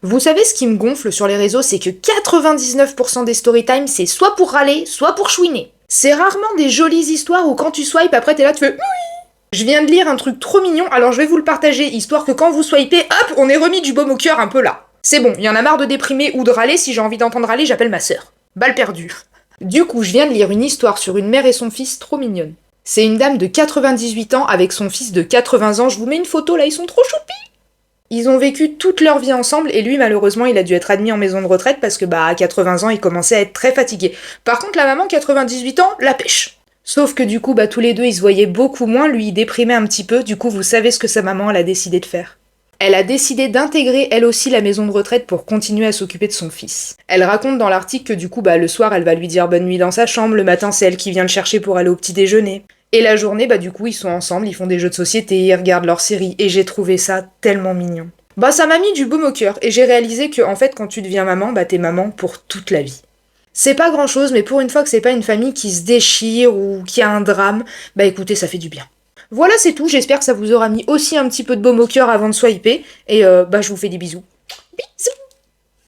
Vous savez ce qui me gonfle sur les réseaux, c'est que 99% des storytime, c'est soit pour râler, soit pour chouiner. C'est rarement des jolies histoires où quand tu swipes, après t'es là, tu fais je viens de lire un truc trop mignon, alors je vais vous le partager, histoire que quand vous swipez, hop, on est remis du baume au cœur un peu là. C'est bon, il y en a marre de déprimer ou de râler, si j'ai envie d'entendre râler, j'appelle ma sœur. Balle perdue. Du coup, je viens de lire une histoire sur une mère et son fils trop mignonne. C'est une dame de 98 ans avec son fils de 80 ans, je vous mets une photo là, ils sont trop choupis. Ils ont vécu toute leur vie ensemble et lui malheureusement il a dû être admis en maison de retraite parce que à 80 ans il commençait à être très fatigué. Par contre la maman 98 ans, la pêche. Sauf que du coup tous les deux ils se voyaient beaucoup moins, lui il déprimait un petit peu, du coup vous savez ce que sa maman elle a décidé de faire. Elle a décidé d'intégrer elle aussi la maison de retraite pour continuer à s'occuper de son fils. Elle raconte dans l'article que du coup le soir elle va lui dire bonne nuit dans sa chambre, le matin c'est elle qui vient le chercher pour aller au petit déjeuner. Et la journée, du coup, ils sont ensemble, ils font des jeux de société, ils regardent leurs séries, et j'ai trouvé ça tellement mignon. Ça m'a mis du baume au cœur, et j'ai réalisé que, en fait, quand tu deviens maman, t'es maman pour toute la vie. C'est pas grand chose, mais pour une fois que c'est pas une famille qui se déchire ou qui a un drame, écoutez, ça fait du bien. Voilà, c'est tout, j'espère que ça vous aura mis aussi un petit peu de baume au cœur avant de swiper, et je vous fais des bisous. Bisous!